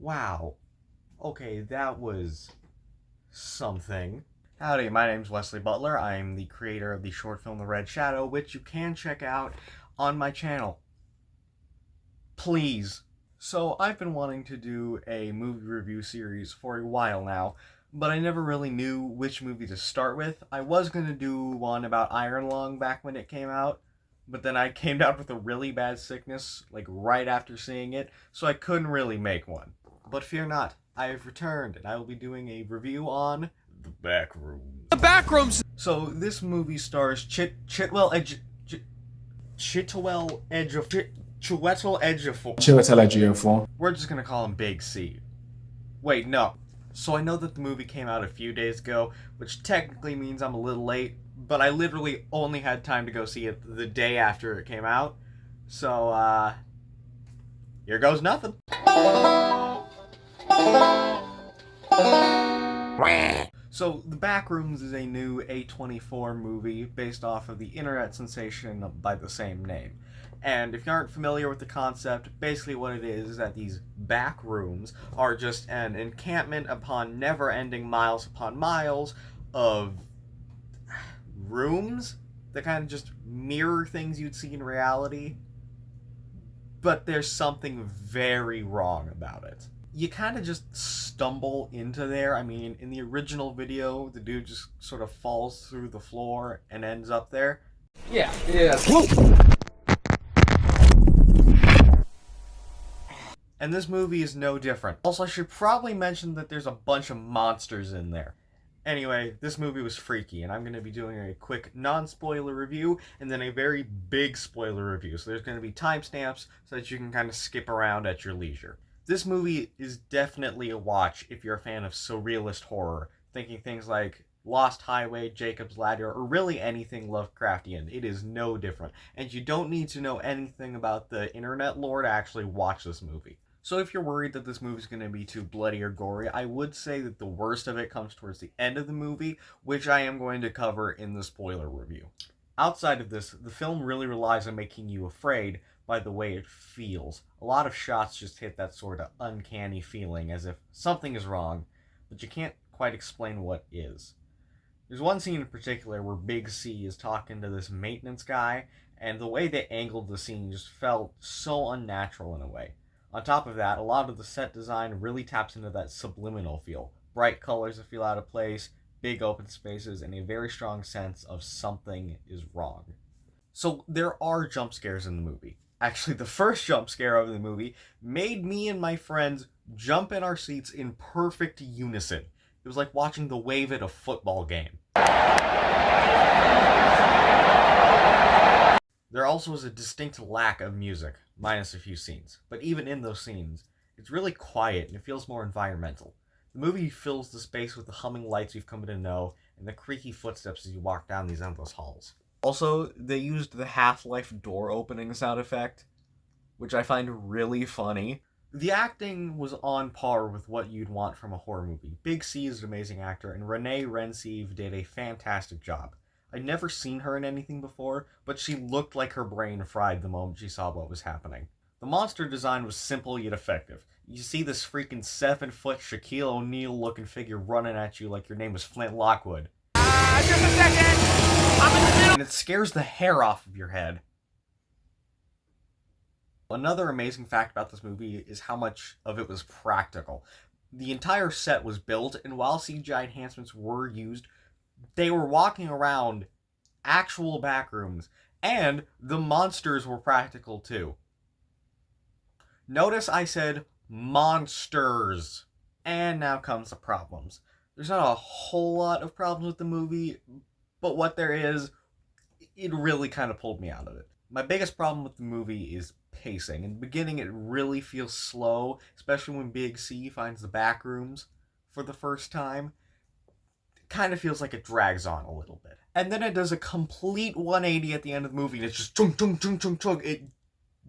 Wow. Okay, that was something. Howdy, my name's Wesley Butler. I'm the creator of the short film The Red Shadow, which you can check out on my channel. Please. So, I've been wanting to do a movie review series for a while now, but I never really knew which movie to start with. I was going to do one about Iron Lung back when it came out, but then I came down with a really bad sickness, like right after seeing it, so I couldn't really make one. But fear not, I have returned, and I will be doing a review on The Backrooms. The Backrooms! So, this movie stars Chitwell Chiwetel Ejiofor. We're just gonna call him Big C. Wait, no. So I know that the movie came out a few days ago, which technically means I'm a little late, but I literally only had time to go see it the day after it came out. So, here goes nothing. So, The Backrooms is a new A24 movie based off of the internet sensation by the same name. And if you aren't familiar with the concept, basically what it is that these back rooms are just an encampment upon never-ending miles upon miles of rooms that kind of just mirror things you'd see in reality. But there's something very wrong about it. You kind of just stumble into there. I mean, in the original video, the dude just sort of falls through the floor and ends up there. Yeah. And this movie is no different. Also, I should probably mention that there's a bunch of monsters in there. Anyway, this movie was freaky, and I'm going to be doing a quick non-spoiler review, and then a very big spoiler review. So there's going to be timestamps so that you can kind of skip around at your leisure. This movie is definitely a watch if you're a fan of surrealist horror, thinking things like Lost Highway, Jacob's Ladder, or really anything Lovecraftian. It is no different, and you don't need to know anything about the internet lore to actually watch this movie. So if you're worried that this movie's going to be too bloody or gory, I would say that the worst of it comes towards the end of the movie, which I am going to cover in the spoiler review. Outside of this, the film really relies on making you afraid by the way it feels. A lot of shots just hit that sort of uncanny feeling as if something is wrong, but you can't quite explain what is. There's one scene in particular where Big C is talking to this maintenance guy, and the way they angled the scene just felt so unnatural in a way. On top of that, a lot of the set design really taps into that subliminal feel. Bright colors that feel out of place, big open spaces, and a very strong sense of something is wrong. So there are jump scares in the movie. Actually, the first jump scare of the movie made me and my friends jump in our seats in perfect unison. It was like watching the wave at a football game. There also is a distinct lack of music, minus a few scenes. But even in those scenes, it's really quiet and it feels more environmental. The movie fills the space with the humming lights we've come to know and the creaky footsteps as you walk down these endless halls. Also, they used the Half-Life door opening sound effect, which I find really funny. The acting was on par with what you'd want from a horror movie. Big C is an amazing actor, and Renee Rensive did a fantastic job. I'd never seen her in anything before, but she looked like her brain fried the moment she saw what was happening. The monster design was simple yet effective. You see this freaking 7-foot Shaquille O'Neal looking figure running at you like your name was Flint Lockwood. Just a second! I'm in the middle! And it scares the hair off of your head. Another amazing fact about this movie is how much of it was practical. The entire set was built, and while CGI enhancements were used, they were walking around actual back rooms, and the monsters were practical too. Notice I said monsters. And now comes the problems. There's not a whole lot of problems with the movie, but what there is, it really kind of pulled me out of it. My biggest problem with the movie is pacing. In the beginning, it really feels slow, especially when Big C finds the back rooms for the first time. It kind of feels like it drags on a little bit. And then it does a complete 180 at the end of the movie, and it's just chung chung chung chung chung. It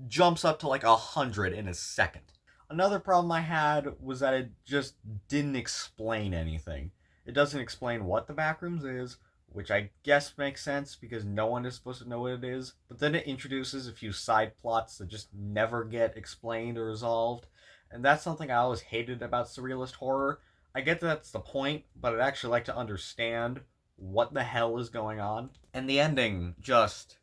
jumps up to like 100 in a second. Another problem I had was that it just didn't explain anything. It doesn't explain what the Backrooms is, which I guess makes sense because no one is supposed to know what it is, but then it introduces a few side plots that just never get explained or resolved, And that's something I always hated about surrealist horror. I get that's the point, but I'd actually like to understand what the hell is going on. And the ending just,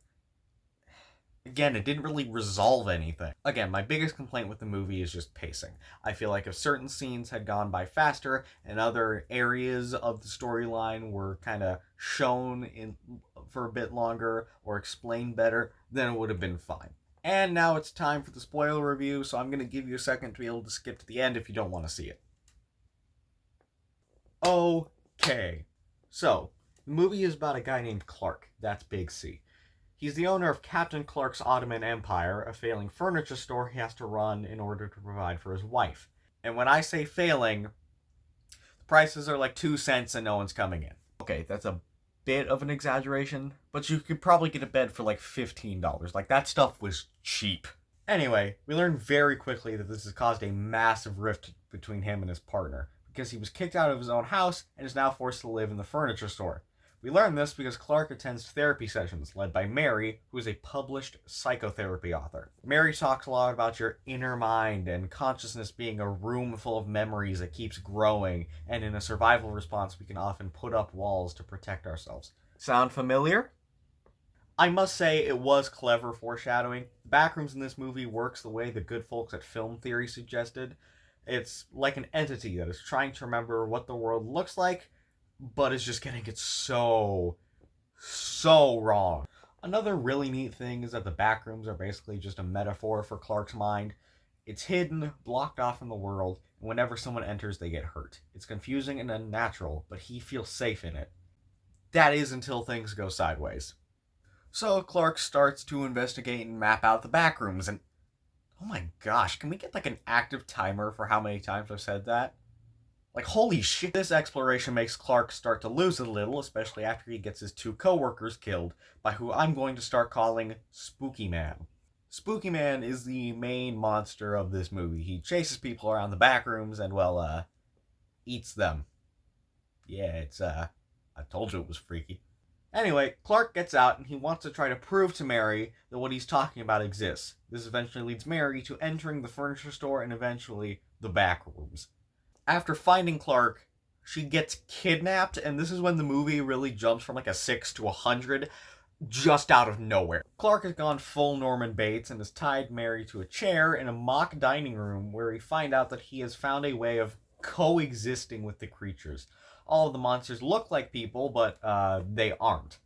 again, it didn't really resolve anything. Again, my biggest complaint with the movie is just pacing. I feel like if certain scenes had gone by faster and other areas of the storyline were kind of shown in for a bit longer or explained better, then it would have been fine. And now it's time for the spoiler review, so I'm going to give you a second to be able to skip to the end if you don't want to see it. Okay. So, the movie is about a guy named Clark. That's Big C. He's the owner of Captain Clark's Ottoman Empire, a failing furniture store he has to run in order to provide for his wife. And when I say failing, the prices are like 2 cents and no one's coming in. Okay, that's a bit of an exaggeration, but you could probably get a bed for like $15. Like, that stuff was cheap. Anyway, we learn very quickly that this has caused a massive rift between him and his partner, because he was kicked out of his own house and is now forced to live in the furniture store. We learn this because Clark attends therapy sessions led by Mary, who is a published psychotherapy author. Mary talks a lot about your inner mind and consciousness being a room full of memories that keeps growing, and in a survival response we can often put up walls to protect ourselves. Sound familiar? I must say it was clever foreshadowing. Backrooms in this movie works the way the good folks at Film Theory suggested. It's like an entity that is trying to remember what the world looks like, but is just getting it so wrong. Another really neat thing is that the backrooms are basically just a metaphor for Clark's mind. It's hidden, blocked off from the world, and whenever someone enters, they get hurt. It's confusing and unnatural, but he feels safe in it. That is until things go sideways. So Clark starts to investigate and map out the backrooms, and oh my gosh, can we get like an active timer for how many times I've said that? Like, holy shit. This exploration makes Clark start to lose a little, especially after he gets his 2 co-workers killed by who I'm going to start calling Spooky Man. Spooky Man is the main monster of this movie. He chases people around the backrooms and, well, eats them. Yeah, it's, I told you it was freaky. Anyway, Clark gets out and he wants to try to prove to Mary that what he's talking about exists. This eventually leads Mary to entering the furniture store and eventually the backrooms. After finding Clark, she gets kidnapped, and this is when the movie really jumps from like a 6 to 100 just out of nowhere. Clark has gone full Norman Bates and has tied Mary to a chair in a mock dining room where we find out that he has found a way of coexisting with the creatures. All of the monsters look like people, but they aren't.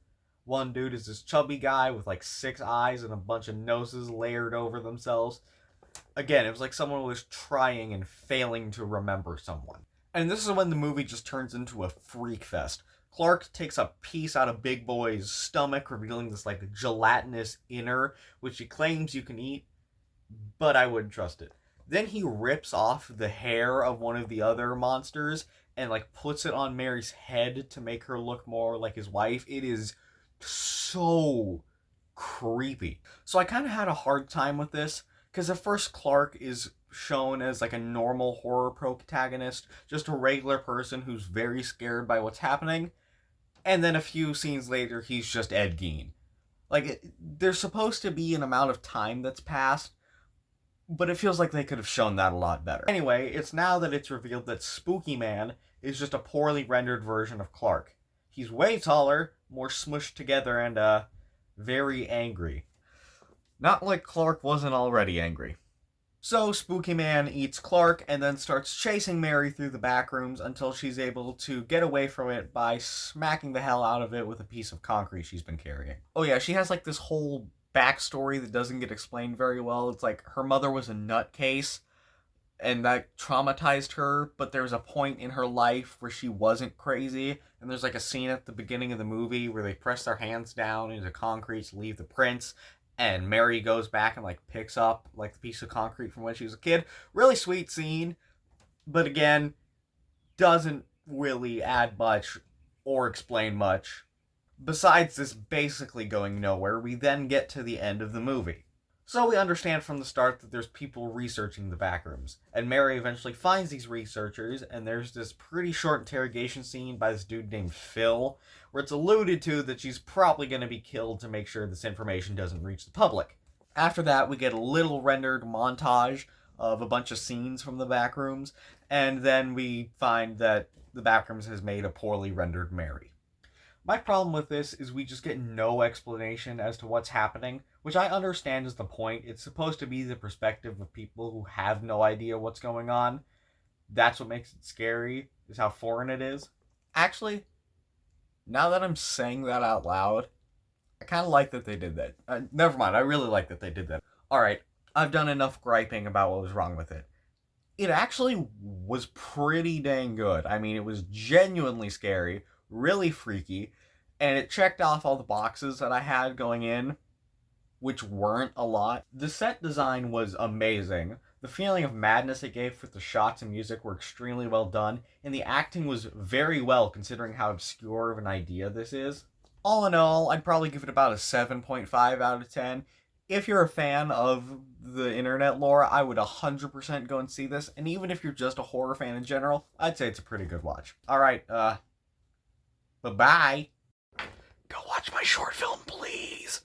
One dude is this chubby guy with like 6 eyes and a bunch of noses layered over themselves. Again, it was like someone was trying and failing to remember someone. And this is when the movie just turns into a freak fest. Clark takes a piece out of Big Boy's stomach, revealing this like gelatinous inner, which he claims you can eat, but I wouldn't trust it. Then he rips off the hair of one of the other monsters and like puts it on Mary's head to make her look more like his wife. It is so creepy. So I kind of had a hard time with this, because at first Clark is shown as like a normal horror protagonist, just a regular person who's very scared by what's happening, and then a few scenes later he's just Ed Gein. Like, there's supposed to be an amount of time that's passed, but it feels like they could have shown that a lot better. Anyway, it's now that it's revealed that Spooky Man is just a poorly rendered version of Clark. He's way taller, more smushed together, and very angry. Not like Clark wasn't already angry. So Spooky Man eats Clark and then starts chasing Mary through the backrooms until she's able to get away from it by smacking the hell out of it with a piece of concrete she's been carrying. Oh yeah, she has like this whole backstory that doesn't get explained very well. It's like her mother was a nutcase and that traumatized her, but there's a point in her life where she wasn't crazy, and there's like a scene at the beginning of the movie where they press their hands down into concrete to leave the prints, and Mary goes back and like picks up like the piece of concrete from when she was a kid. Really sweet scene, but again, doesn't really add much or explain much. Besides this basically going nowhere, we then get to the end of the movie. So we understand from the start that there's people researching the backrooms, and Mary eventually finds these researchers, and there's this pretty short interrogation scene by this dude named Phil, where it's alluded to that she's probably going to be killed to make sure this information doesn't reach the public. After that, we get a little rendered montage of a bunch of scenes from the Backrooms, and then we find that the Backrooms has made a poorly rendered Mary. My problem with this is we just get no explanation as to what's happening, which I understand is the point. It's supposed to be the perspective of people who have no idea what's going on. That's what makes it scary, is how foreign it is. Actually, now that I'm saying that out loud, I kind of like that they did that. Never mind, I really like that they did that. Alright, I've done enough griping about what was wrong with it. It actually was pretty dang good. I mean, it was genuinely scary, really freaky, and it checked off all the boxes that I had going in, which weren't a lot. The set design was amazing. The feeling of madness it gave with the shots and music were extremely well done, and the acting was very well considering how obscure of an idea this is. All in all, I'd probably give it about a 7.5 out of 10. If you're a fan of the internet lore, I would 100% go and see this, and even if you're just a horror fan in general, I'd say it's a pretty good watch. Alright, bye-bye. Go watch my short film, please.